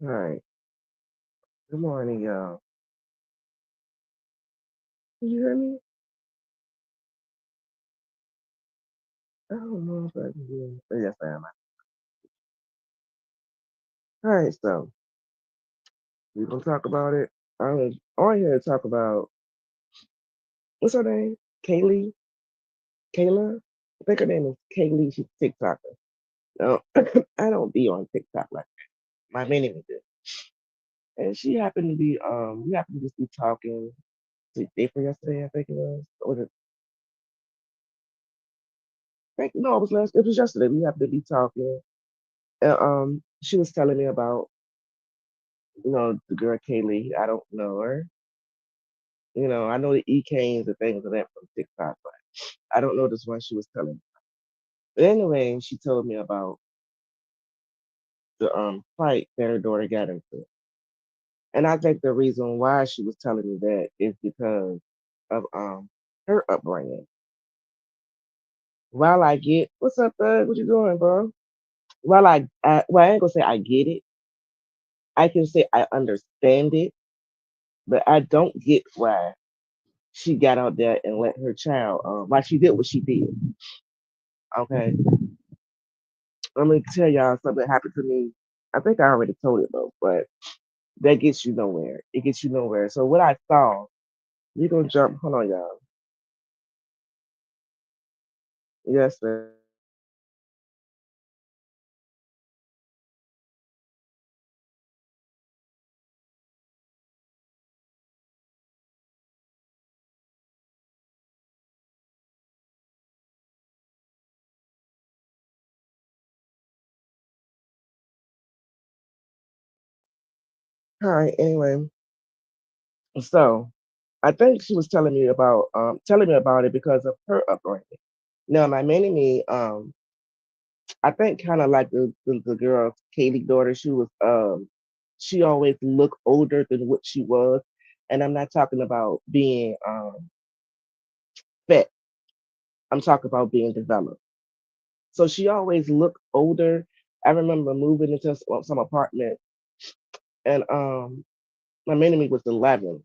All right. Good morning, y'all. Can you hear me? I don't know if I can hear you. But yes, I am. All right, so we're gonna talk about it. I'm on here to talk about what's her name? Kaylee? Kayla? I think her name is Kaylee. She's a TikToker. No, I don't be on TikTok like that. My mini me did. And she happened to be we happened to just be talking to day for yesterday, I think it was. Or was it no, it was yesterday. We happened to be talking. And she was telling me about, the girl Kaylee. I don't know her. I know the E Kanes and things of that from TikTok, but I don't know this one she was telling me. But anyway, she told me about the fight that her daughter got into. And I think the reason why she was telling me that is because of her upbringing. While I get what's up, bud? What you doing, bro? While I ain't gonna say I get it, I can say I understand it, but I don't get why she got out there and let her child why she did what she did. Okay. I'm gonna tell y'all something happened to me. I think I already told it though, but that gets you nowhere. It gets you nowhere. So what I saw, we gonna jump. Hold on, y'all. Yes, sir. All right. Anyway, so I think she was telling me about it because of her upbringing. Now, my mini me, I think kind of like the girl Katie daughter. She always looked older than what she was, and I'm not talking about being fat. I'm talking about being developed. So she always looked older. I remember moving into some apartment, and my mini was 11,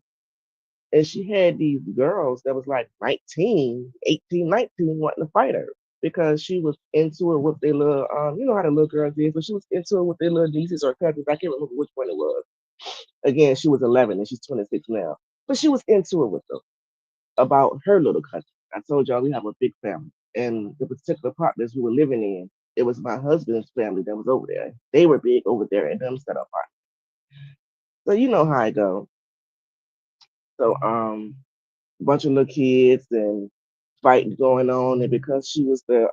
and she had these girls that was like 19, 18, 19, wanting to fight her because she was into it with their little, you know how the little girls is, but she was into it with their little nieces or cousins. I can't remember which one it was. Again, she was 11 and she's 26 now, but she was into it with them about her little cousin. I told y'all we have a big family, and the particular apartments we were living in, it was my husband's family that was over there. They were big over there in them set apart. So you know how I go. So a bunch of little kids and fighting going on, and because she was the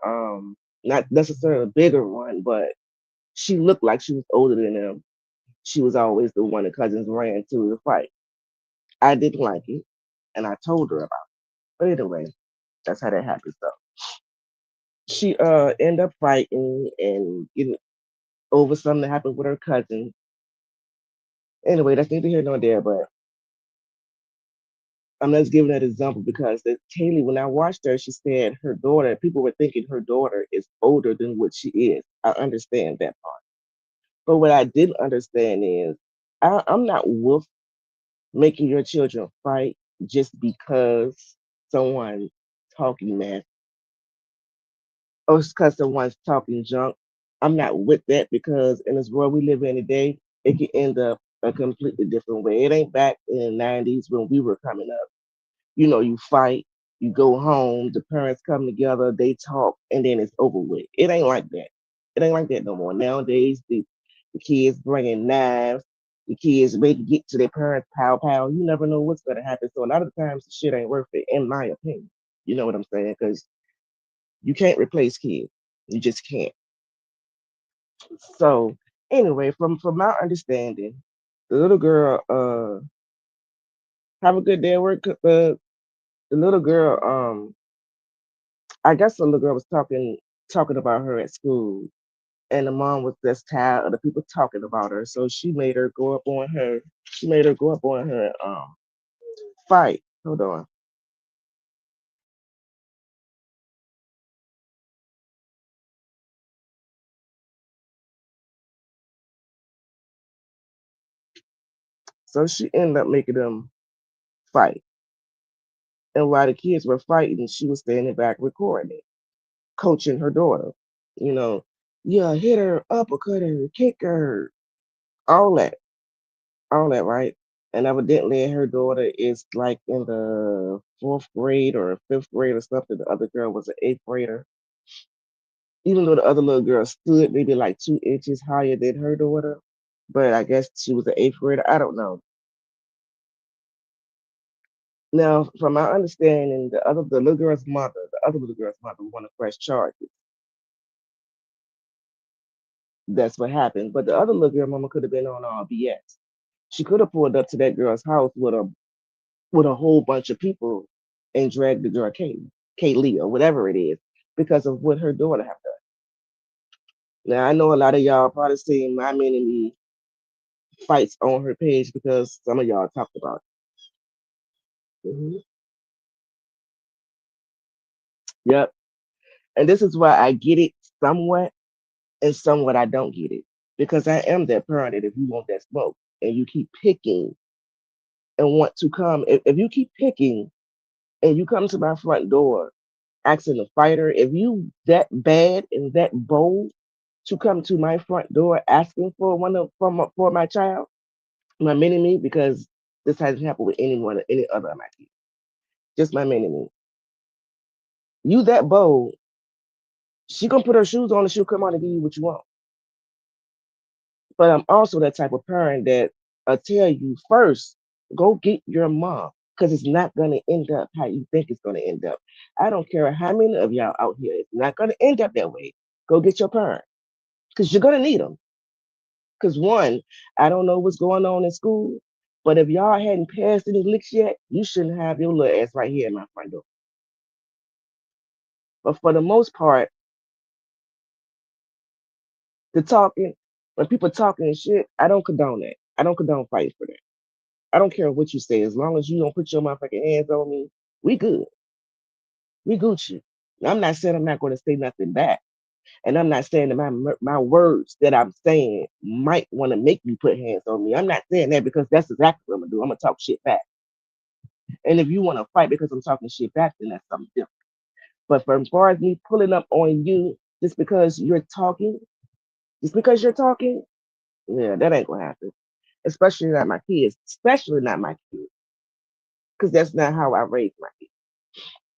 not necessarily a bigger one, but she looked like she was older than them. She was always the one the cousins ran to fight. I didn't like it, and I told her about it. But anyway, that's how that happened. So she ended up fighting and getting over something that happened with her cousin. Anyway, that's neither here nor there, but I'm just giving that example because that Kaylee, when I watched her, she said her daughter, people were thinking her daughter is older than what she is. I understand that part. But what I didn't understand is I'm not with making your children fight just because someone talking mess or because someone's talking junk. I'm not with that because in this world we live in today, it can end up a completely different way. It ain't back in the 90s when we were coming up. You fight, you go home, the parents come together, they talk, and then it's over with. It ain't like that. It ain't like that no more. Nowadays, the kids bringing knives, the kids ready to get to their parents, pow pow. You never know what's gonna happen. So a lot of the times, the shit ain't worth it, in my opinion. You know what I'm saying? Because you can't replace kids. You just can't. So anyway, from my understanding, the little girl have a good day at work. The little girl I guess the little girl was talking about her at school, and the mom was just tired of the people talking about her, so she made her go up on her. She made her go up on her fight. Hold on. So she ended up making them fight. And while the kids were fighting, she was standing back recording it, coaching her daughter. You know, yeah, hit her, uppercut her, kick her, all that, all that, right? And evidently, her daughter is like in the fourth grade or fifth grade or something. The other girl was an eighth grader. Even though the other little girl stood maybe like 2 inches higher than her daughter, but I guess she was an eighth grader. I don't know. Now, from my understanding, the other little girl's mother want to press charges. That's what happened. But the other little girl mama could have been on BS. She could have pulled up to that girl's house with a whole bunch of people and dragged the girl Kaylee or whatever it is because of what her daughter have done. Now I know a lot of y'all probably seen my mini fights on her page because some of y'all talked about it. Yep. And this is why I get it somewhat and somewhat I don't get it. Because I am that parent that if you want that smoke and you keep picking and want to come, if you keep picking and you come to my front door asking to fight her, if you that bad and that bold to come to my front door asking for for my child, my mini me, because this hasn't happened with anyone, any other of my kids, just my mini me. You that bold, she gonna put her shoes on and she'll come out and give you what you want. But I'm also that type of parent that tell you first, go get your mom because it's not going to end up how you think it's going to end up. I don't care how many of y'all out here, it's not going to end up that way. Go get your parent because you're going to need them. Because one, I don't know what's going on in school, but if y'all hadn't passed any licks yet, you shouldn't have your little ass right here in my front door. But for the most part, the talking, when people talking and shit, I don't condone that. I don't condone fighting for that. I don't care what you say, as long as you don't put your motherfucking hands on me, we good. We Gucci. I'm not saying I'm not going to say nothing back, and I'm not saying that my words that I'm saying might want to make you put hands on me. I'm not saying that because that's exactly what I'm gonna do. I'm gonna talk shit back, and if you want to fight because I'm talking shit back, then that's something different. But for as far as me pulling up on you just because you're talking, just because you're talking, yeah, that ain't gonna happen. Especially not my kids. Especially not my kids, because that's not how I raised my kids.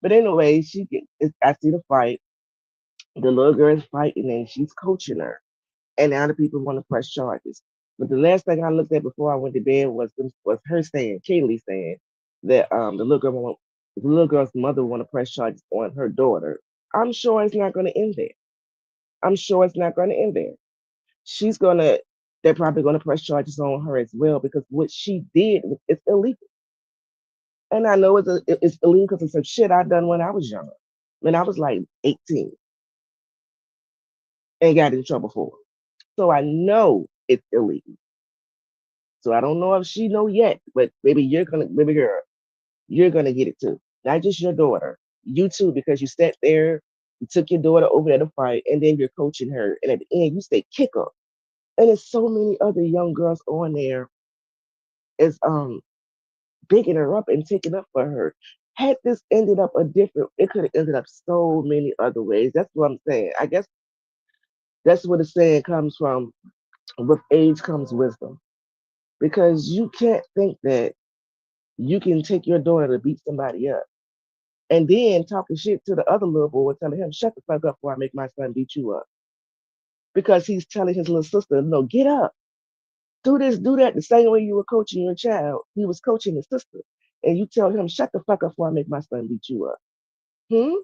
But anyway, I see the fight. The little girl is fighting and she's coaching her. And now the people want to press charges. But the last thing I looked at before I went to bed was her saying, Kaylee saying that the little girl's mother want to press charges on her daughter. I'm sure it's not going to end there. I'm sure it's not going to end there. She's gonna. They're probably going to press charges on her as well because what she did is illegal. And I know it's illegal because it's some shit I done when I was young, when I was like 18 and got in trouble for it. So I know it's illegal. So I don't know if she know yet, but baby girl, you're gonna get it too. Not just your daughter, you too, because you sat there, you took your daughter over there to fight, and then you're coaching her, and at the end you say kick her. And there's so many other young girls on there is bigging her up and taking up for her. Had this ended up it could have ended up so many other ways. That's what I'm saying. I guess that's where the saying comes from. With age comes wisdom, because you can't think that you can take your daughter to beat somebody up and then talking shit to the other little boy, telling him, shut the fuck up before I make my son beat you up. Because he's telling his little sister, no, get up, do this, do that. The same way you were coaching your child, he was coaching his sister. And you tell him, shut the fuck up before I make my son beat you up. Hmm?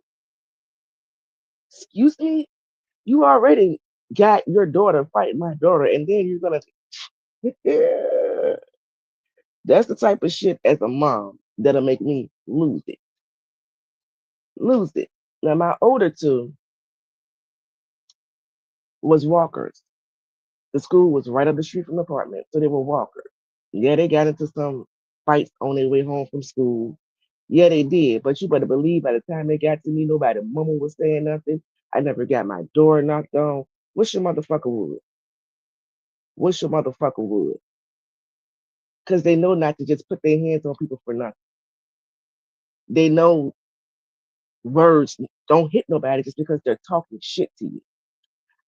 Excuse me? You already got your daughter fighting my daughter, and then you're gonna that's the type of shit as a mom that'll make me lose it. Lose it. Now my older two was walkers. The school was right up the street from the apartment, so they were walkers. Yeah, they got into some fights on their way home from school. Yeah, they did. But you better believe by the time they got to me, nobody mama was saying nothing. I never got my door knocked on. What's your motherfucker wood? What's your motherfucker wood? because they know not to just put their hands on people for nothing. They know words don't hit nobody just because they're talking shit to you.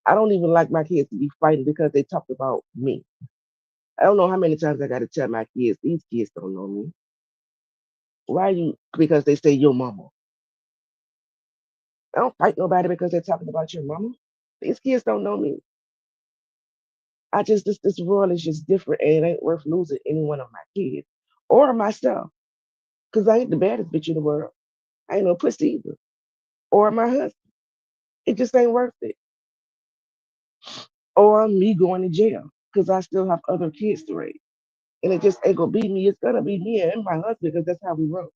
I don't even like my kids to be fighting because they talked about me. I don't know how many times I got to tell my kids, these kids don't know me. Why you? Because they say your mama. I don't fight nobody because they're talking about your mama. These kids don't know me. I just this world is just different, and it ain't worth losing any one of my kids or myself. Cause I ain't the baddest bitch in the world. I ain't no pussy either, or my husband. It just ain't worth it. Or me going to jail because I still have other kids to raise, and it just ain't gonna be me. It's gonna be me and my husband because that's how we roll.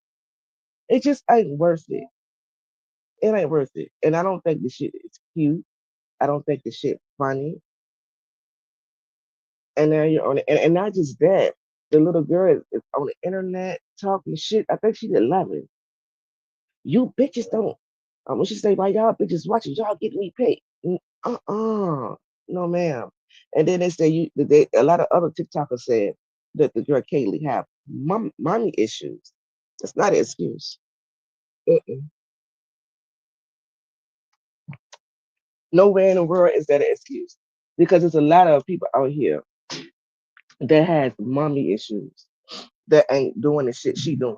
It just ain't worth it. It ain't worth it. And I don't think the shit is cute. I don't think the shit funny. And now you're on it, and not just that. The little girl is on the internet talking shit. I think she's 11. You bitches don't. When she say, "Why y'all bitches watching? Y'all getting me paid?" No, ma'am. And then they say a lot of other TikTokers said that the girl Kaylee have mommy issues. That's not an excuse. Mm-mm. Nowhere in the world is that an excuse because there's a lot of people out here that has mommy issues that ain't doing the shit she doing.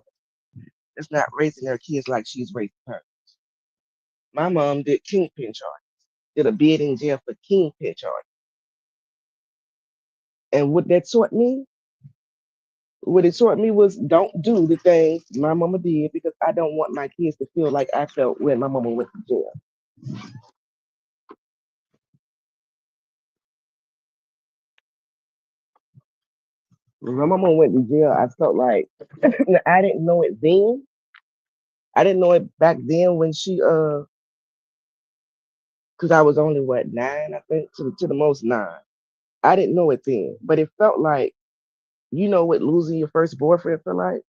It's not raising their kids like she's raising her. My mom did kingpin charge, did a bid in jail for kingpin charge. And what that taught me, what it taught me was don't do the things my mama did because I don't want my kids to feel like I felt when my mama went to jail. When my mama went to jail, I felt like I didn't know it then. I didn't know it back then when she because I was only what 9, I think, to the most 9. I didn't know it then, but it felt like you know what losing your first boyfriend felt like,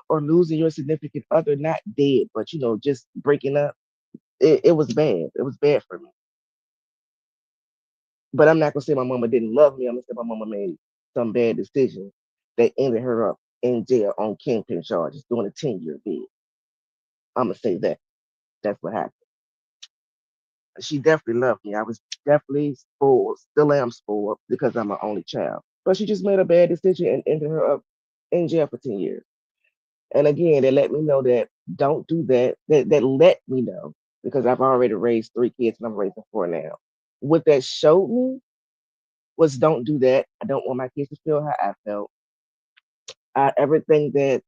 or losing your significant other, not dead, but just breaking up. It was bad. It was bad for me. But I'm not gonna say my mama didn't love me. I'm gonna say my mama made some bad decisions that ended her up in jail on kingpin charges, doing a 10-year bid. I'm gonna say that. That's what happened. She definitely loved me. I was definitely spoiled, still am spoiled because I'm an only child. But she just made a bad decision and ended her up in jail for 10 years. And again, they let me know that don't do that. That let me know because I've already raised 3 kids and I'm raising 4 now. What that showed me was don't do that. I don't want my kids to feel how I felt. Everything that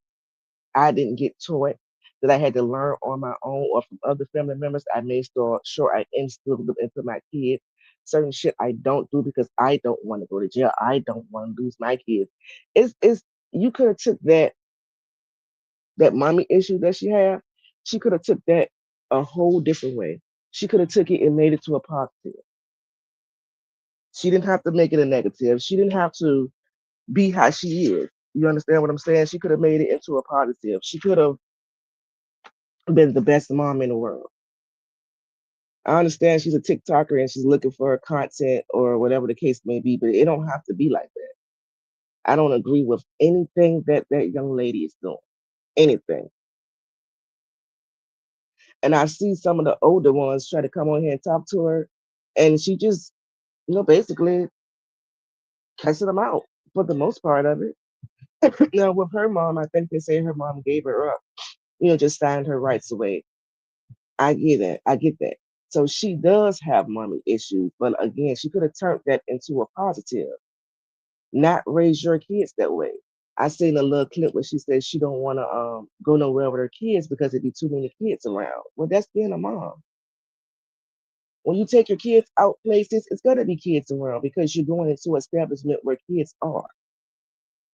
I didn't get taught, that I had to learn on my own or from other family members, I made sure I instilled them into my kids. Certain shit I don't do because I don't want to go to jail. I don't want to lose my kids. It's you could have took that mommy issue that she had, she could have took that a whole different way. She could have took it and made it to a positive. She didn't have to make it a negative. She didn't have to be how she is. You understand what I'm saying? She could have made it into a positive. She could have been the best mom in the world. I understand she's a TikToker and she's looking for content or whatever the case may be, but it don't have to be like that. I don't agree with anything that that young lady is doing. Anything. And I see some of the older ones try to come on here and talk to her, and she just, basically cussing them out for the most part of it. Now with her mom, I think they say her mom gave her up, just signed her rights away. I get it. I get that. So she does have mommy issues, but again, she could have turned that into a positive, not raise your kids that way. I seen a little clip where she says she don't want to go nowhere with her kids because it'd be too many kids around. Well, that's being a mom. When you take your kids out places, it's gonna be kids around because you're going into an establishment where kids are.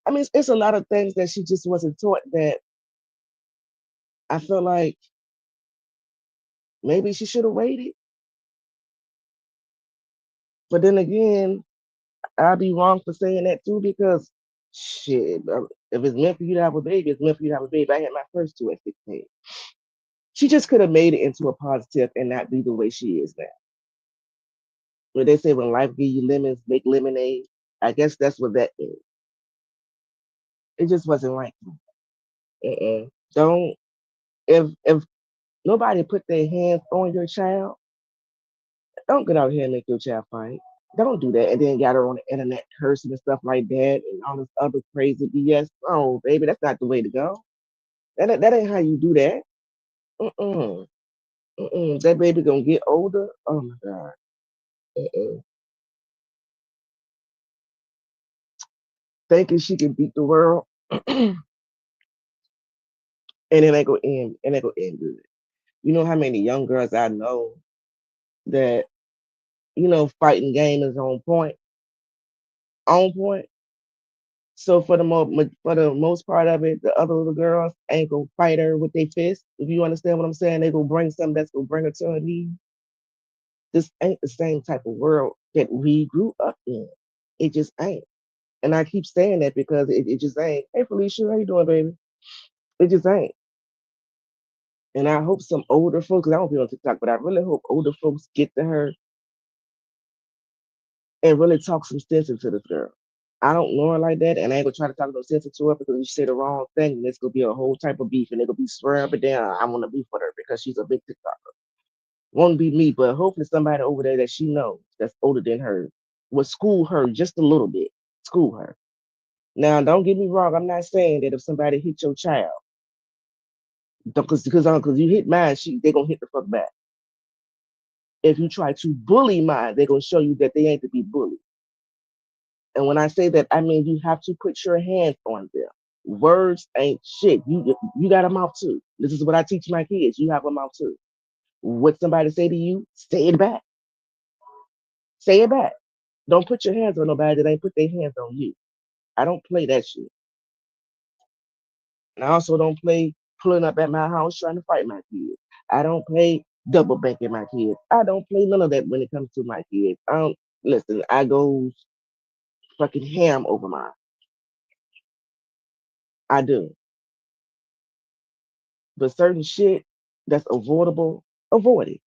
I mean, it's a lot of things that she just wasn't taught that I feel like maybe she should have waited. But then again, I'd be wrong for saying that too because shit, if it's meant for you to have a baby, it's meant for you to have a baby. I had my first two at 16. She just could have made it into a positive and not be the way she is now. When they say when life give you lemons, make lemonade, I guess that's what that is. It just wasn't right. Mm-mm. Don't if nobody put their hands on your child, don't get out here and make your child fight. Don't do that and then got her on the internet cursing and stuff like that and all this other crazy BS. Oh, baby, that's not the way to go. That ain't how you do that. Mm-mm. Mm-mm. That baby gonna get older. Oh my God. Mm-mm. Thinking she can beat the world, and it ain't gonna end. It ain't gonna end good. You know how many young girls I know that fighting game is on point, on point. So for the most part of it, the other little girls ain't gonna fight her with their fist. If you understand what I'm saying, they gonna bring something that's gonna bring her to her knees. This ain't the same type of world that we grew up in. It just ain't. And I keep saying that because it just ain't. Hey Felicia, how you doing, baby? It just ain't. And I hope some older folks, 'cause I don't be on TikTok, but I really hope older folks get to her and really talk some sense into this girl. I don't know her like that, and I ain't gonna try to talk no sense into her because you say the wrong thing, and it's gonna be a whole type of beef, and they're gonna be swearing up and down. I want to beef with her because she's a big TikToker. Won't be me, but hopefully somebody over there that she knows that's older than her will school her just a little bit. School her. Now, don't get me wrong. I'm not saying that if somebody hit your child, because you hit mine, they gonna hit the fuck back. If you try to bully mine, they're gonna show you that they ain't to be bullied. And when I say that, I mean you have to put your hands on them. Words ain't shit. You got a mouth too. This is what I teach my kids. You have a mouth too. What somebody say to you, say it back. Say it back. Don't put your hands on nobody that ain't put their hands on you. I don't play that shit. And I also don't play pulling up at my house trying to fight my kids. I don't play double banking my kids. I don't play none of that when it comes to my kids. I don't listen. I go fucking ham over mine. I do. But certain shit that's avoidable, avoid it.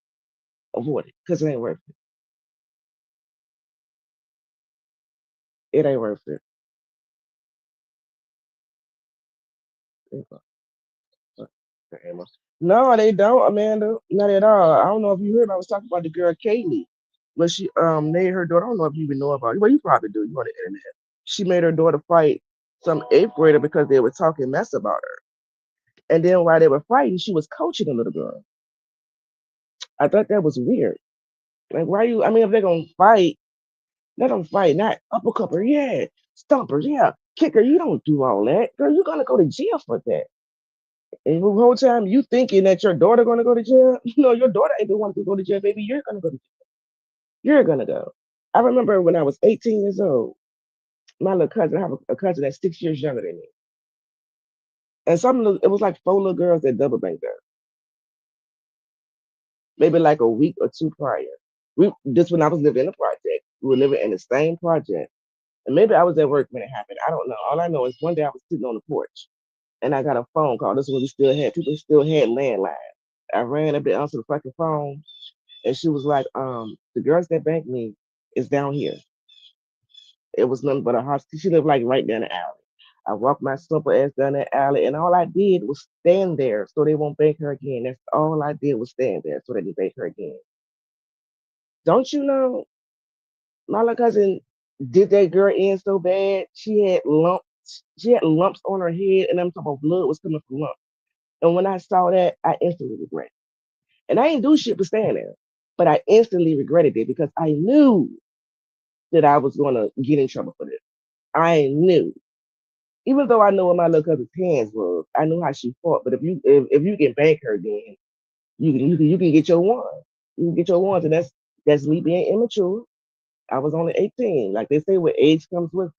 Avoid it. Because it ain't worth it. It ain't worth it. No, they don't, Amanda. Not at all. I don't know if you heard. I was talking about the girl Kaylee, but she made her daughter. I don't know if you even know about it. Well, you probably do. You on the internet. She made her daughter fight some eighth grader because they were talking mess about her. And then while they were fighting, she was coaching the little girl. I thought that was weird. Like, why you? I mean, if they're gonna fight, let them fight. Not uppercut her, yeah, stomp her, yeah, kick her. You don't do all that, girl. You're gonna go to jail for that. And the whole time you thinking that your daughter gonna go to jail. No, your daughter ain't the one to go to jail, baby. You're gonna go to jail. You're gonna go. I remember when I was 18 years old, my little cousin, I have a cousin that's 6 years younger than me. And it was like four little girls that double banked her, maybe like a week or two prior. Just when I was living in the project, we were living in the same project. And maybe I was at work when it happened. I don't know. All I know is one day I was sitting on the porch and I got a phone call. This is when people still had landlines. I ran up to answer the fucking phone and she was like, the girls that banked me is down here. It was nothing but a hospital. She lived like right down the alley. I walked my simple ass down that alley, and all I did was stand there so they won't bank her again. That's all I did was stand there so they didn't bank her again. Don't you know, my little cousin did that girl in so bad. She had lumps. She had lumps on her head, and I'm talking about blood was coming from lumps. And when I saw that, I instantly regretted. And I ain't do shit for staying there, but I instantly regretted it because I knew that I was gonna get in trouble for this. I knew. Even though I know what my little cousin's hands was, I knew how she fought. But if you can bank her, then you can get your one. You can get your ones, and that's me being immature. I was only 18. Like they say, with age comes with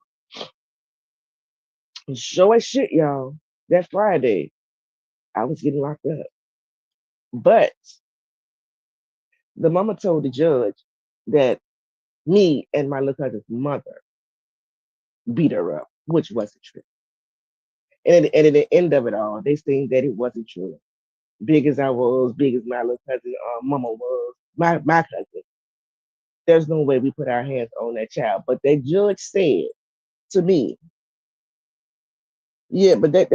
show as shit, y'all. That Friday, I was getting locked up. But the mama told the judge that me and my little cousin's mother beat her up, which wasn't true. And at the end of it all, they saying that it wasn't true. Big as I was, big as my little cousin, mama was, my cousin. There's no way we put our hands on that child. But that judge said to me Yeah, but that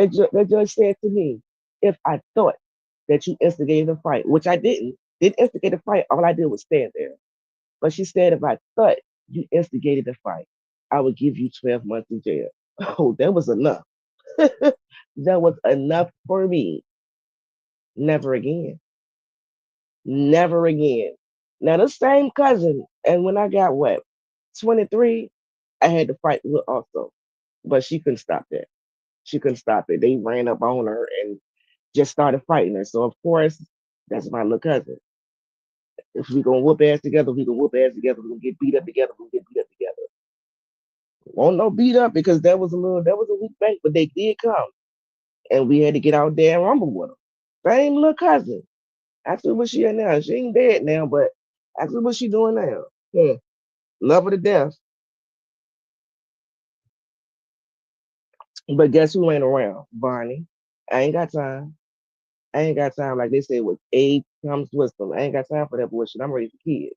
judge said to me, if I thought that you instigated a fight, which I didn't instigate a fight. All I did was stand there. But she said if I thought you instigated a fight, I would give you 12 months in jail. Oh, that was enough. That was enough for me. Never again. Never again. Now the same cousin, and when I got what 23, I had to fight with also, but she couldn't stop that. She couldn't stop it. They ran up on her and just started fighting her. So of course, that's my little cousin. If we gonna whoop ass together, we gonna whoop ass together. We gonna get beat up together. We gonna get beat up together. Won't no beat up because that was a weak bank, but they did come, and we had to get out there and rumble with them. Same little cousin. Actually, what she at now? She ain't dead now, but actually, what she doing now? Hmm. Love her to death. But guess who ain't around? Barney. I ain't got time. I ain't got time. Like they say, with age comes wisdom. I ain't got time for that bullshit. I'm raising kids.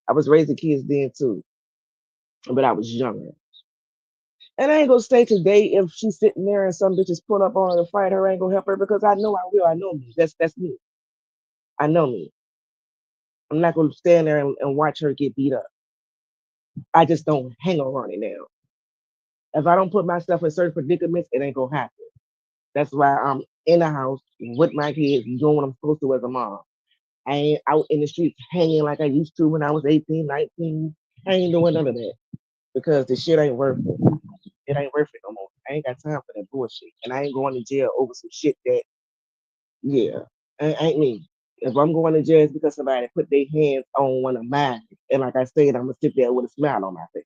I was raising kids then too, but I was younger. And I ain't gonna say today if she's sitting there and some bitches pull up on her to fight her, I ain't gonna help her because I know I will. I know me. That's me. I know me. I'm not gonna stand there and watch her get beat up. I just don't hang around it now. If I don't put myself in certain predicaments, it ain't gonna happen. That's why I'm in the house with my kids, doing what I'm supposed to as a mom. I ain't out in the streets hanging like I used to when I was 18, 19. I ain't doing none of that because the shit ain't worth it. It ain't worth it no more. I ain't got time for that bullshit. And I ain't going to jail over some shit that, yeah, ain't me. If I'm going to jail, it's because somebody put their hands on one of mine. And like I said, I'm going to sit there with a smile on my face.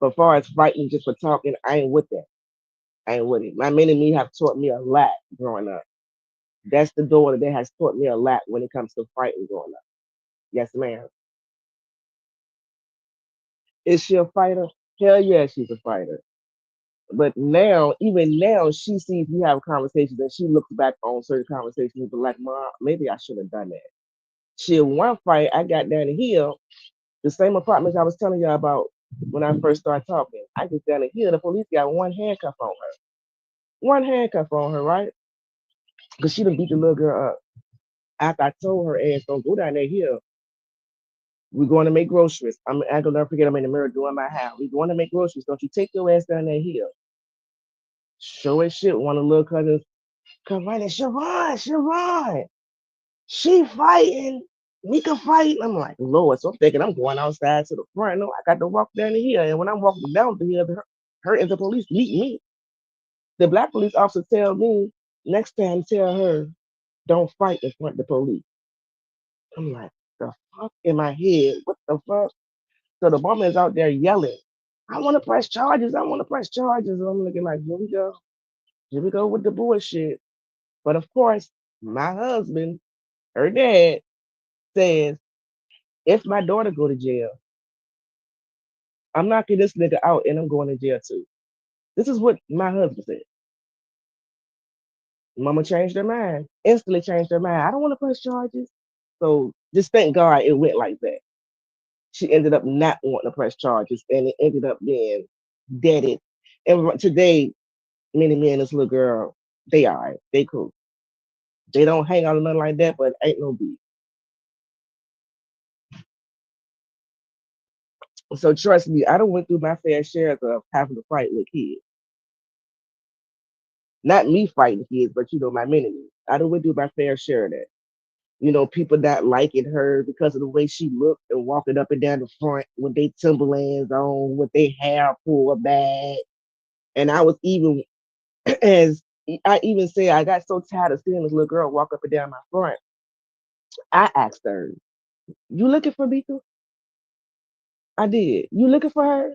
But as far as fighting just for talking, I ain't with that. I ain't with it. My men and me have taught me a lot growing up. That's the daughter that has taught me a lot when it comes to fighting growing up. Yes, ma'am. Is she a fighter? Hell yeah, she's a fighter. But now, even now, she sees we have conversations and she looks back on certain conversations and be like, Mom, maybe I should have done that. She one fight, I got down the hill, the same apartments I was telling you about when I first started talking. I get down the hill, the police got one handcuff on her. One handcuff on her, right? Because she done beat the little girl up. After I told her ass, don't go down that hill. We're going to make groceries. I gonna never forget I'm in the mirror doing my hair. We're going to make groceries. Don't you take your ass down that hill. Show as shit. One of the little cousins come running, Siobhan, Siobhan. She fighting. Mika fighting. I'm like, Lord. So I'm thinking I'm going outside to the front. No, I got to walk down the hill. And when I'm walking down the hill, her and the police meet me. The black police officer tell me next time tell her don't fight in front of the police. I'm like, the fuck in my head? What the fuck? So the woman is out there yelling, I want to press charges. I want to press charges. And I'm looking like, here we go. Here we go with the bullshit. But of course, my husband, her dad, says, if my daughter go to jail, I'm knocking this nigga out and I'm going to jail too. This is what my husband said. Mama changed her mind. Instantly changed her mind. I don't want to press charges. So just thank God it went like that. She ended up not wanting to press charges and it ended up being deaded. And today, me and this little girl, they all right. They cool. They don't hang out or nothing like that, but ain't no beef. So trust me, I don't went through my fair share of having to fight with kids. Not me fighting kids, but my minions. I don't went through my fair share of that. People not liking her because of the way she looked and walking up and down the front with their Timberlands on, with their hair pulled back. And I was even as I even said, I got so tired of seeing this little girl walk up and down my front. I asked her, "You looking for Bika?" I did. You looking for her?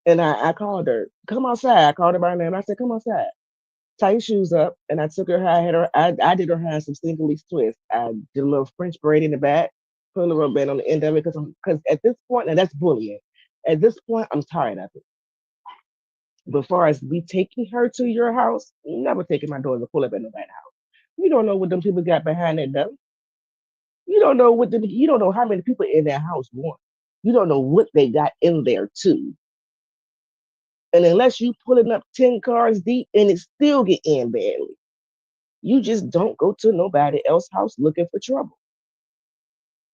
And I called her, come outside. I called her by name. I said, come outside. Tie your shoes up. And I took her hair. I did her hair some single leaf twist. I did a little French braid in the back, put a little rubber band on the end of it because at this point, and that's bullying. At this point, I'm tired of it. But far as me taking her to your house, never taking my daughter to pull up at nobody's house. You don't know what them people got behind that door. You don't know how many people in that house want. You don't know what they got in there too. And unless you pulling up 10 cars deep and it still get in badly, you just don't go to nobody else's house looking for trouble.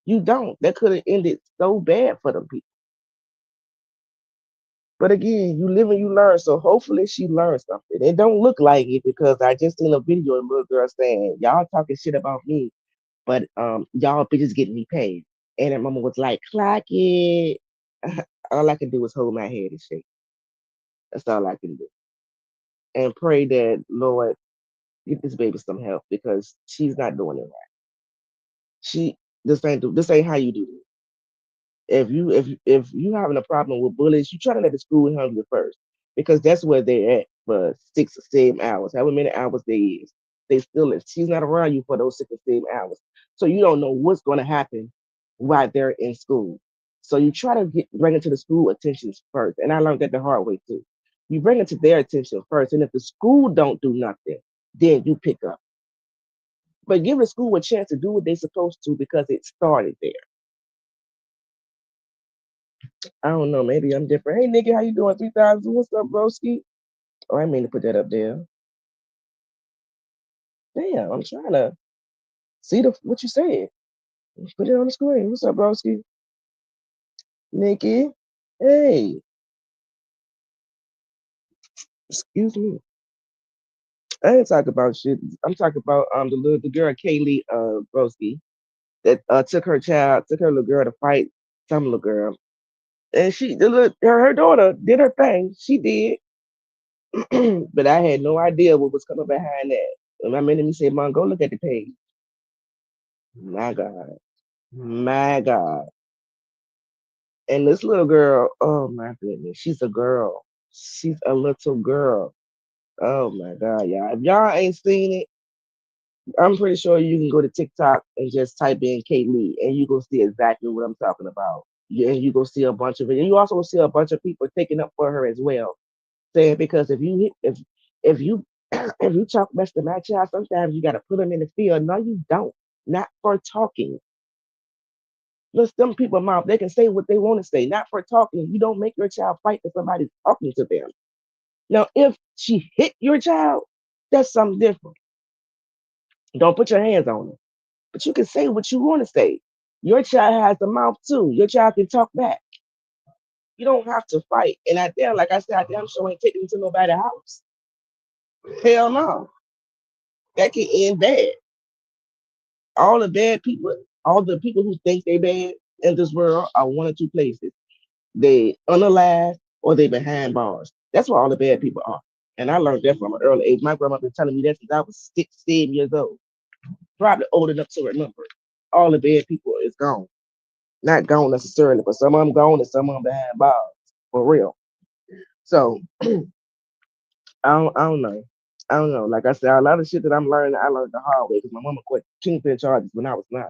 You don't. That could have ended so bad for them people. But again, you live and you learn. So hopefully she learned something. It don't look like it because I just seen a video of a little girl saying, y'all talking shit about me, but y'all bitches getting me paid. And her mama was like, clock it. All I can do is hold my head and shake. That's all I can do. And pray that Lord get this baby some help because she's not doing it right. She this ain't how you do this. If you having a problem with bullies, you try to let the school handle it first because that's where they're at for 6 or 7 hours, however many hours they is. They still if she's not around you for those 6 or 7 hours, so you don't know what's going to happen while they're in school. So you try to bring it to the school attention first, and I learned that the hard way too. You bring it to their attention first, and if the school don't do nothing, then you pick up. But give the school a chance to do what they're supposed to because it started there. I don't know. Maybe I'm different. Hey, nigga, how you doing? 3,000. What's up, broski? Oh, I mean to put that up there. Damn, I'm trying to see the what you said. Put it on the screen. What's up, broski? Nikki. Hey, excuse me. I ain't talking about shit. I'm talking about the girl Kaylee broski that took her little girl to fight some little girl. And her daughter did her thing. She did. But I had no idea what was coming behind that. And my enemy said, Mom, go look at the page. My God. My God. And this little girl, oh my goodness, she's a girl. She's a little girl. Oh my God, y'all. If y'all ain't seen it, I'm pretty sure you can go to TikTok and just type in Kate Lee and you go see exactly what I'm talking about. Yeah, and you go see a bunch of it. And you also see a bunch of people taking up for her as well. Saying because if you if you talk mess to my child, sometimes you gotta put them in the field. No, you don't. Not for talking. Let them people mouth. They can say what they want to say, not for talking. You don't make your child fight for somebody talking to them. Now, if she hit your child, that's something different. Don't put your hands on her. But you can say what you want to say. Your child has a mouth too. Your child can talk back. You don't have to fight. And I damn, like I said, I damn sure ain't taking them to nobody's house. Hell no. That can end bad. All the bad people, all the people who think they bad in this world are one or two places. They unalive or they behind bars. That's where all the bad people are. And I learned that from an early age. My grandma been telling me that since I was 6, 7 years old. Probably old enough to remember. All the bad people is gone. Not gone necessarily, but some of them gone and some of them behind bars. For real. So I don't know. I don't know. Like I said, a lot of shit that I'm learning, I learned the hard way because my mama quit kingpin charges when I was 9.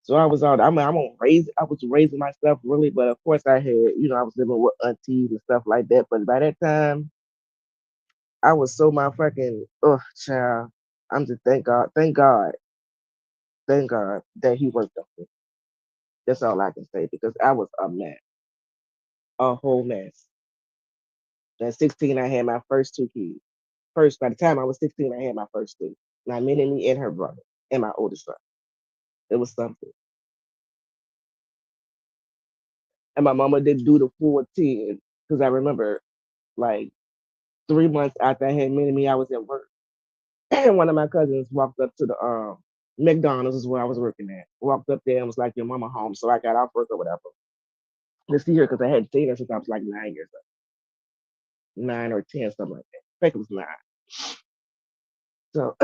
So I was on. I'm on raise. I was raising myself really, but of course I had, I was living with aunties and stuff like that. But by that time, I was so my fucking child. I'm just thank God that he worked on me. That's all I can say because I was a mess, a whole mess. At 16, I had my first two kids. First, by the time I was 16, I had my first two. My mini and her brother and my oldest son. It was something. And my mama didn't do the full 10 because I remember like 3 months after I had mini, I was at work. And one of my cousins walked up to the McDonald's is where I was working at. Walked up there and was like, "Your mama home." So I got off work or whatever to see her because I hadn't seen her since I was like 9 years old, 9 or 10, something like that. I think it was 9. So,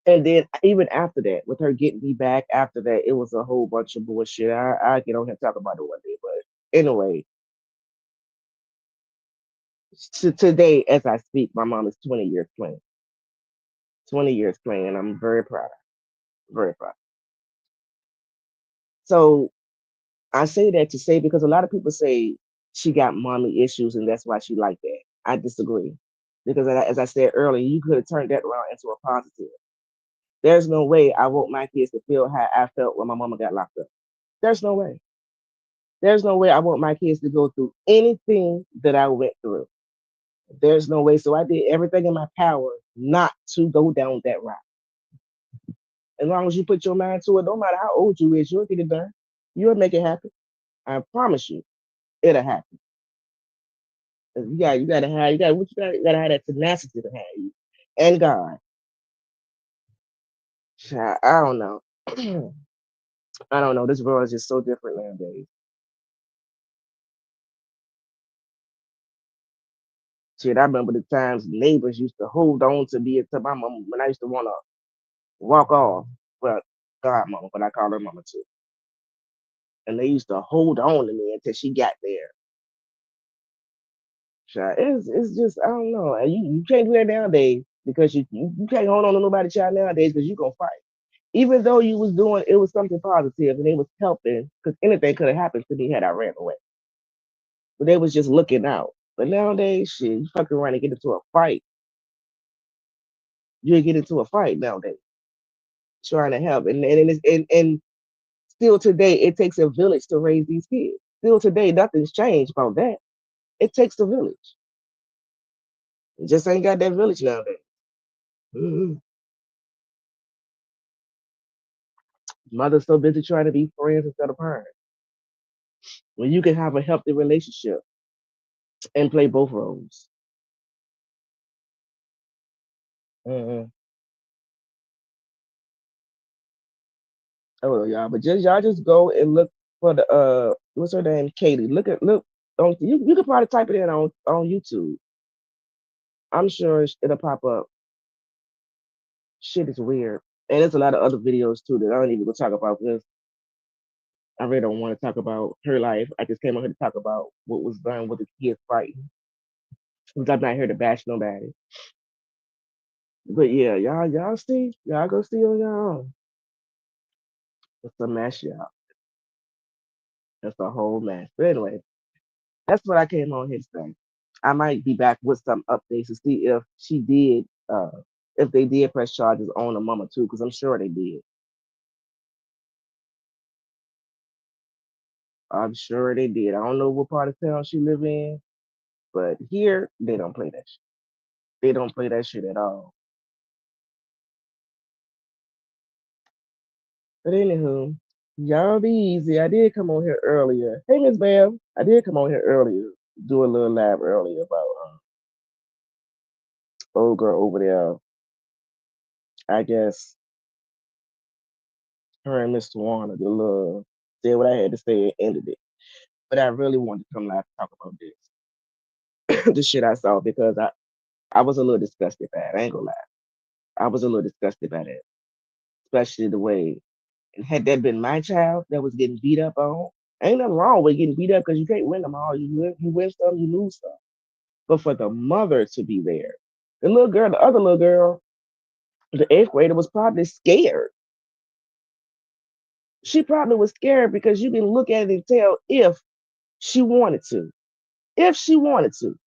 and then even after that, with her getting me back after that, it was a whole bunch of bullshit. I get on here and talk about it one day, but anyway, today as I speak, my mom is 20 years clean. 20 years clean, and I'm very proud. Very proud. So I say that to say because a lot of people say she got mommy issues and that's why she like that. I disagree because as I said earlier, you could have turned that around into a positive. There's no way I want my kids to feel how I felt when my mama got locked up. There's no way. There's no way I want my kids to go through anything that I went through. There's no way. So I did everything in my power not to go down that route. As long as you put your mind to it, no matter how old you is, you'll get it done. You'll make it happen. I promise you, it'll happen. You gotta have you gotta have that tenacity to have you. And God. I don't know. I don't know. This world is just so different nowadays. Shit, I remember the times neighbors used to hold on to me until my mom when I used to want to walk off. Well, godmama, but I call her mama too. And they used to hold on to me until she got there. Child, it's just I don't know. And you can't do that nowadays because you can't hold on to nobody child nowadays because you gonna fight. Even though you was doing it was something positive and they was helping because anything could have happened to me had I ran away. But they was just looking out. But nowadays, shit, you fucking around and get into a fight. You get into a fight nowadays trying to help. And still today, it takes a village to raise these kids. Still today, nothing's changed about that. It takes a village. It just ain't got that village nowadays. Mhm. Mother's so busy trying to be friends instead of parents. When you can have a healthy relationship and play both roles. Mm-mm. Oh y'all, but just y'all just go and look for the what's her name, Katie. Look on you can probably type it in on YouTube. I'm sure it'll pop up. Shit is weird, and there's a lot of other videos too that I don't even go talk about because I really don't want to talk about her life. I just came out here to talk about what was done with the kids fighting. Because I'm not here to bash nobody. But yeah, y'all see, y'all go see on your own. It's a mess, y'all. It's a whole mess. But anyway, that's what I came on here to say. I might be back with some updates to see if she did, if they did press charges on the mama too, because I'm sure they did. I'm sure they did. I don't know what part of town she live in, but here they don't play that shit. They don't play that shit at all. But anywho, y'all be easy. I did come on here earlier. Hey Miss Bam, I did come on here earlier, do a little lab earlier about old girl over there. I guess her and Mr. Warner, the little said what I had to say and ended it. But I really wanted to come live and talk about this. The shit I saw because I was a little disgusted by it. I ain't gonna lie. I was a little disgusted by that. Especially the way and had that been my child that was getting beat up on, ain't nothing wrong with getting beat up because you can't win them all. You win some, you lose some. But for the mother to be there, the little girl, the other little girl, the eighth grader was probably scared. She probably was scared because you can look at it and tell if she wanted to. If she wanted to,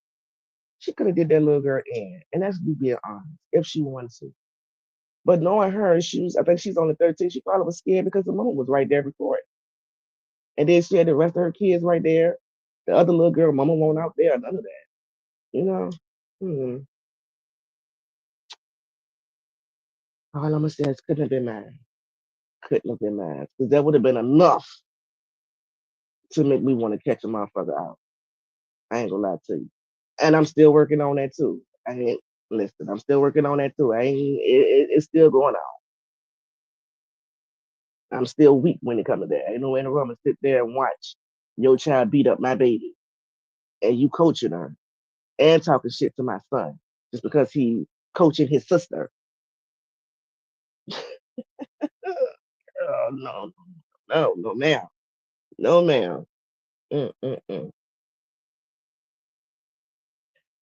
she could have did that little girl in. And that's me being honest. If she wanted to. But knowing her, I think she's only 13, she probably was scared because the mama was right there before it. And then she had the rest of her kids right there. The other little girl, mama won't out there, none of that. You know? Hmm. All I'm gonna say is couldn't have been mine. Couldn't have been mine. Because that would have been enough to make me want to catch a motherfucker out. I ain't gonna lie to you. And I'm still working on that too. I ain't listen, I'm still working on that too. I ain't it's still going on. I'm still weak when it comes to that. Ain't no way in the room to sit there and watch your child beat up my baby and you coaching her and talking shit to my son just because he coaching his sister. Oh no, no, ma'am. No, ma'am. Mm-mm-mm.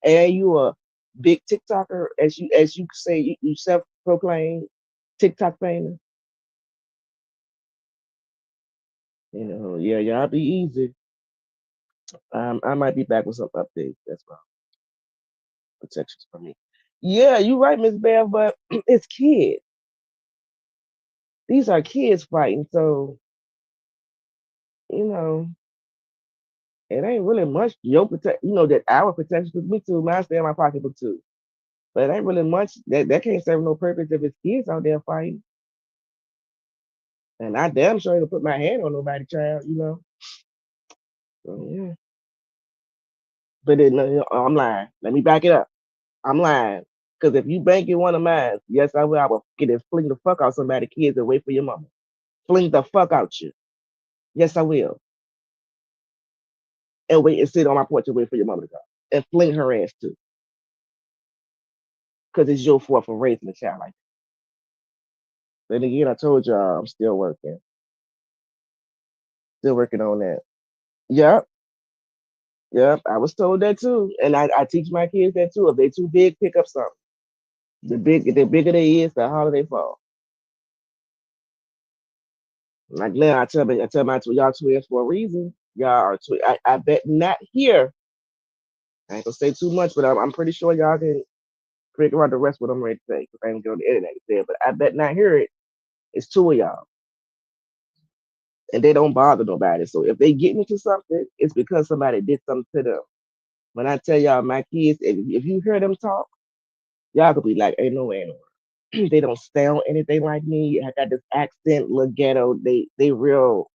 And you a big TikToker, as you say, you self-proclaimed TikTok famous. You know, yeah, y'all be easy. I might be back with some updates. That's my protections for me. Yeah, you right, Miss Bev, but it's kids. These are kids fighting, so you know. It ain't really much your protect. You know that our protection with me too. Mine stay in my pocketbook too. But it ain't really much that can't serve no purpose if it's kids out there fighting. And I damn sure ain't gonna put my hand on nobody, child. You know. So yeah. But then I'm lying. Let me back it up. I'm lying. Because if you banking one of mine, yes, I will. I will get it, fling the fuck out somebody, kids, and wait for your mama. Fling the fuck out you. Yes, I will. And wait and sit on my porch and wait for your mama to come. And fling her ass too. Because it's your fault for raising a child like that. Then again, I told y'all I'm still working. Still working on that. Yep. Yep. I was told that too. And I teach my kids that too. If they too big, pick up something. The bigger they is, the harder they fall. Like now, I tell my two y'all twins for a reason. Y'all are I bet not here. I ain't gonna say too much, but I'm pretty sure y'all can figure out the rest of what I'm ready to say. Cause I ain't gonna go on the internet to say it, but I bet not hear it. It's two of y'all, and they don't bother nobody. So if they get into something, it's because somebody did something to them. When I tell y'all, my kids, if you hear them talk, y'all could be like, "Ain't no way, ain't no way." They don't sound anything like me. I got this accent, little ghetto. They real.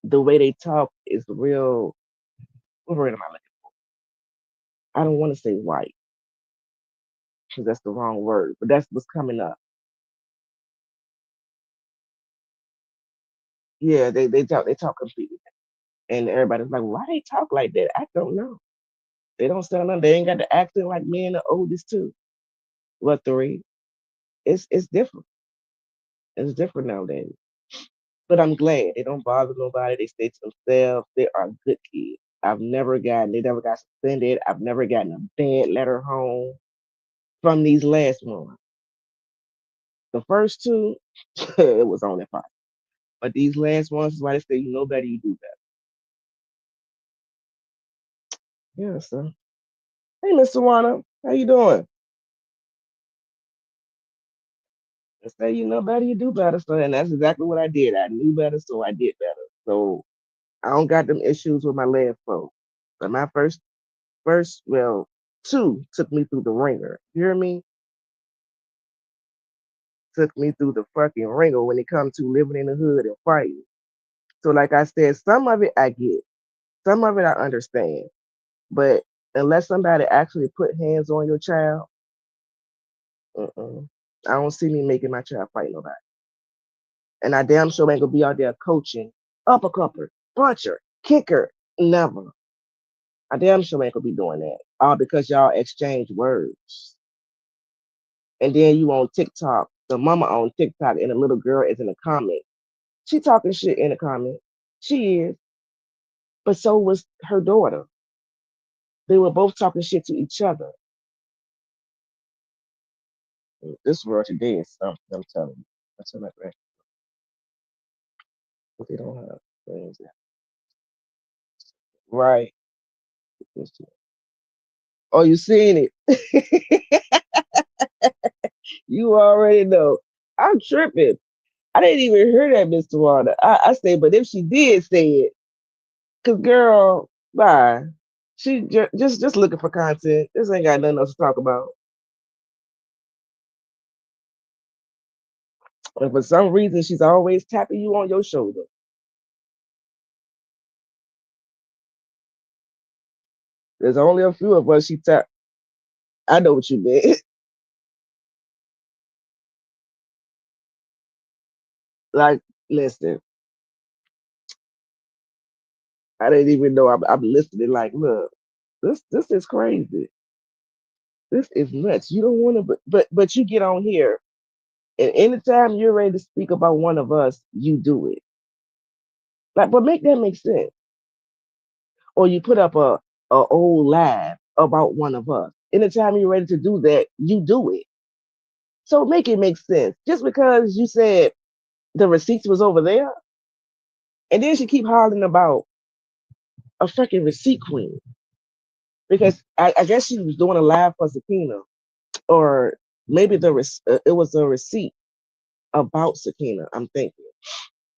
The way they talk is real. What word am I looking? I don't want to say white because that's the wrong word, but that's what's coming up. Yeah, they talk completely, and everybody's like, why they talk like that? I don't know. They don't sound like they ain't got the accent like me and the oldest too. What three? It's different. It's different nowadays. But I'm glad they don't bother nobody. They stay to themselves. They are good kids. They never got suspended. I've never gotten a bad letter home from these last ones. The first two, it was on their fire. But these last ones is why they say you know better, you do better. Yeah, so hey Mr. Warner, how you doing? They say you know better, you do better. So and that's exactly what I did. I knew better, so I did better. So I don't got them issues with my last folks. But my well, two took me through the ringer. You hear me? Took me through the fucking ringer when it comes to living in the hood and fighting. So like I said, some of it I get. Some of it I understand. But unless somebody actually put hands on your child, mm-mm, I don't see me making my child fight nobody. And I damn sure ain't gonna be out there coaching, uppercutter, puncher, kicker. Never. I damn sure ain't gonna be doing that. All because y'all exchange words. And then you on TikTok, the mama on TikTok, and the little girl is in the comment. She talking shit in the comment. She is, but so was her daughter. They were both talking shit to each other. This world today is something. I'm telling you. I tell my friends what they don't have. Things that- Right. Oh, you seen it? You already know. I'm tripping. I didn't even hear that, Mr. Wanda. I say, but if she did say it, cause girl, bye. She just looking for content. This ain't got nothing else to talk about. And for some reason, she's always tapping you on your shoulder. There's only a few of us she tap. I know what you mean. Like, listen, I didn't even know I'm listening. Like, look, this is crazy. This is nuts. You don't want to, but you get on here, and anytime you're ready to speak about one of us, you do it. Like, but make that make sense. Or you put up a old live about one of us. Anytime you're ready to do that, you do it. So make it make sense. Just because you said the receipts was over there, and then she keep hollering about a freaking receipt queen because I guess she was doing a live for Sakina, or maybe it was a receipt about Sakina. I'm thinking.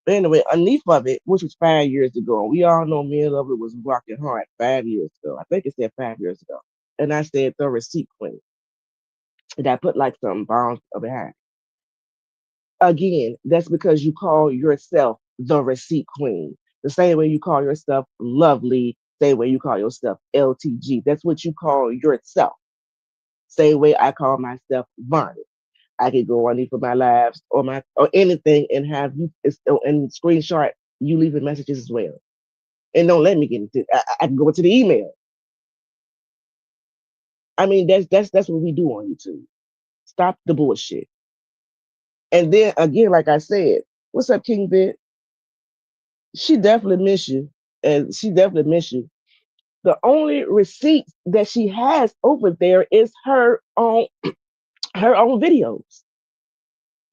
Anyway, underneath of it, which was 5 years ago, and we all know middle of it was rocking hard 5 years ago. I think it said 5 years ago. And I said the receipt queen. And I put like some bombs behind. Again, that's because you call yourself the receipt queen. The same way you call yourself lovely, same way you call yourself LTG. That's what you call yourself. Same way I call myself Vonnie. I could go on for my lives or anything and have you and screenshot you leaving messages as well. And don't let me get into I can go into the email. I mean that's what we do on YouTube. Stop the bullshit. And then again, like I said, what's up, King Bit? She definitely miss you. And she definitely miss you. The only receipts that she has over there is her own videos.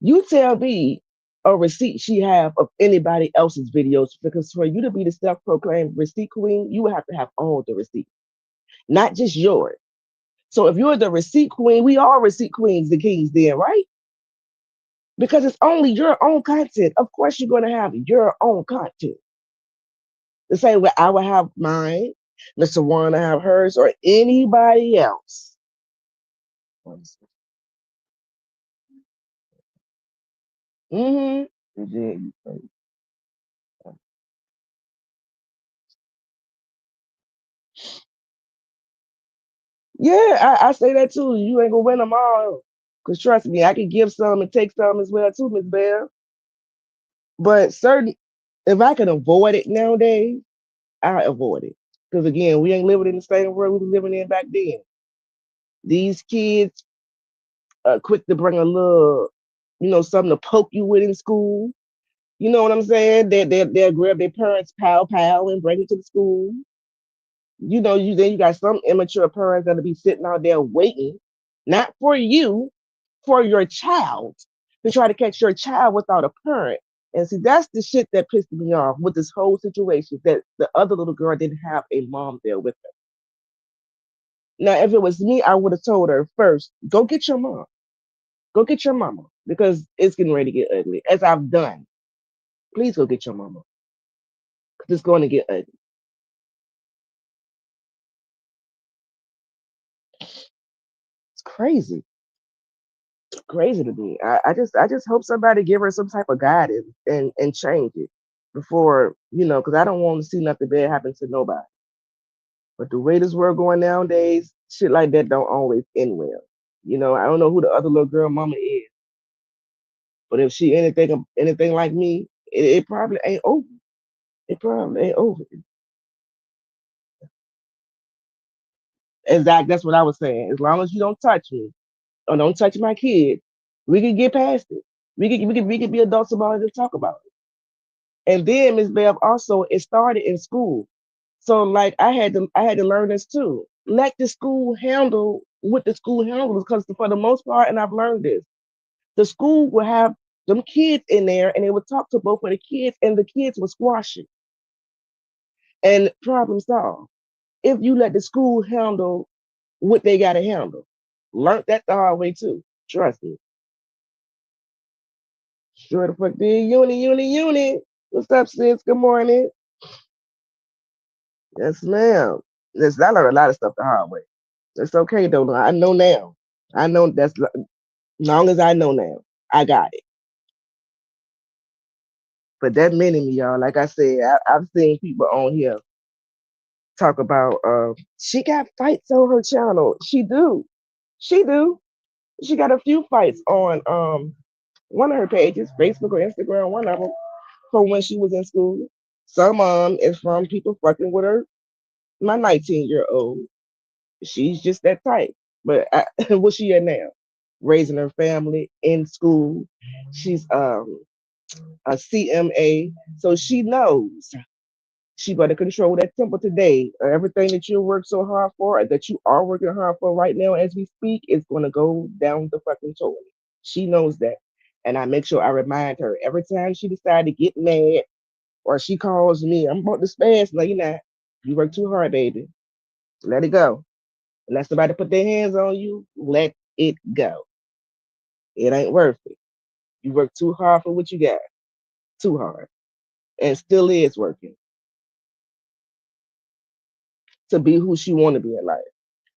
You tell me a receipt she have of anybody else's videos because for you to be the self-proclaimed receipt queen, you would have to have all the receipts, not just yours. So if you're the receipt queen, we are receipt queens, the kings, then, right? Because it's only your own content. Of course, you're going to have your own content. The same way I would have mine, Mr. Warren have hers, or anybody else. Mm-hmm. Yeah, I say that too. You ain't gonna win them all. Cause trust me, I can give some and take some as well too, Miss Bell. But certain, if I can avoid it nowadays, I avoid it. Because again, we ain't living in the same world we were living in back then. These kids are quick to bring a little, something to poke you with in school. You know what I'm saying? They'll grab their parents' pal and bring it to the school. Then you got some immature parents that'll be sitting out there waiting, not for you, for your child, to try to catch your child without a parent. And see, that's the shit that pissed me off with this whole situation that the other little girl didn't have a mom there with her. Now, if it was me, I would have told her first, go get your mom. Go get your mama because it's getting ready to get ugly, as I've done. Please go get your mama because it's going to get ugly. It's crazy. Crazy to me. I just hope somebody give her some type of guidance and change it before because I don't want to see nothing bad happen to nobody. But the way this world going nowadays, shit like that don't always end well. I don't know who the other little girl mama is, but if she anything like me, it probably ain't over. It probably ain't over. Exactly, that's what I was saying. As long as you don't touch me or don't touch my kid, we can get past it. We can be adults about it and talk about it. And then Miss Bev also it started in school. So like I had to learn this too. Let the school handle what the school handles because for the most part, and I've learned this, the school will have them kids in there and they would talk to both of the kids and the kids would squash it and problem solved. If you let the school handle what they gotta handle. Learned that the hard way too. Trust me. Sure the fuck did. Uni. What's up, sis? Good morning. Yes, ma'am. Listen, I learned a lot of stuff the hard way. It's okay though. I know now. I know that's long as I know now. I got it. But that many me, y'all. Like I said, I've seen people on here talk about she got fights on her channel. She do. She do. She got a few fights on one of her pages, Facebook or Instagram, one of them, from when she was in school. Some is from people fucking with her. My 19-year-old. She's just that type. But what's she at now? Raising her family in school. She's a CMA, so she knows she better control that temper today. Everything that you work so hard for, or that you are working hard for right now as we speak, is going to go down the fucking toilet. She knows that, and I make sure I remind her every time she decides to get mad or she calls me. I'm about to spaz. No, you're not. You work too hard, baby. Let it go. Let somebody put their hands on you. Let it go. It ain't worth it. You work too hard for what you got. Too hard. and still is working to be who she want to be in life.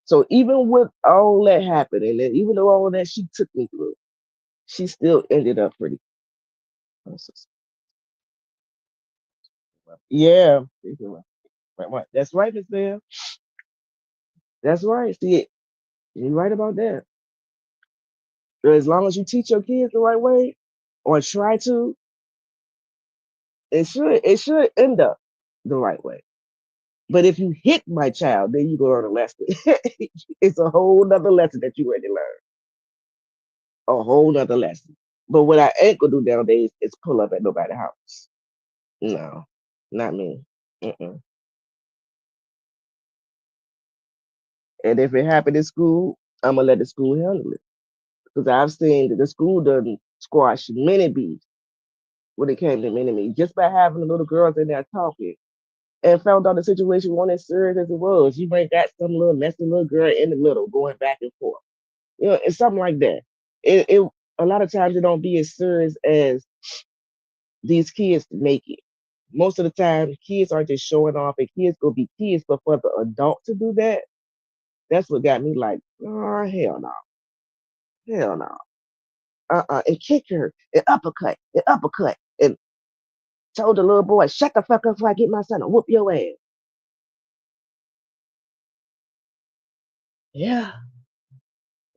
So even with all that happening, and even though all that she took me through, she still ended up pretty. Yeah, that's right, Miss Bell. That's right. See it. You're right about that. So as long as you teach your kids the right way, or try to, it should end up the right way. But if you hit my child, then you go learn a lesson. It's a whole nother lesson that you ready to learn. A whole nother lesson. But what I ain't gonna do nowadays is pull up at nobody's house. No, not me. Mm-mm. And if it happened in school, I'm gonna let the school handle it because I've seen that the school doesn't squash many beats when it came to many me just by having the little girls in there talking and found out the situation wasn't as serious as it was. You might got some little messy little girl in the middle going back and forth. It's something like that. It a lot of times it don't be as serious as these kids make it. Most of the time, kids are just showing off, and kids gonna be kids. But for the adult to do that, that's what got me like, oh hell no, hell no, and kick her, and uppercut, and told the little boy, shut the fuck up before I get my son and whoop your ass. Yeah,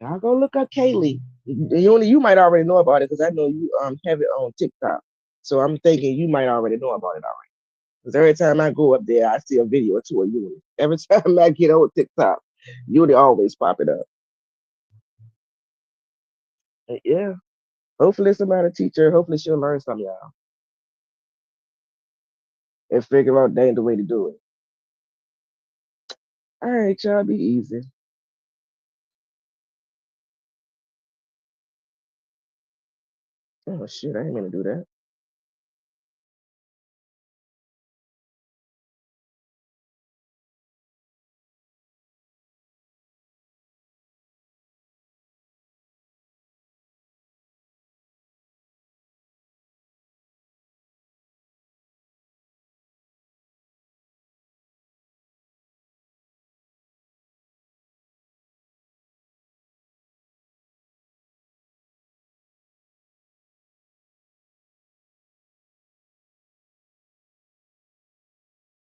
I'll go look up Kaylee. You might already know about it because I know you have it on TikTok. So I'm thinking you might already know about it already. Because every time I go up there, I see a video or two of you. Every time I get on TikTok, you always pop it up. Yeah. Hopefully somebody teach her. Hopefully she'll learn something, y'all, and figure out dang the way to do it. All right, y'all, be easy. Oh shit, I ain't meant to do that.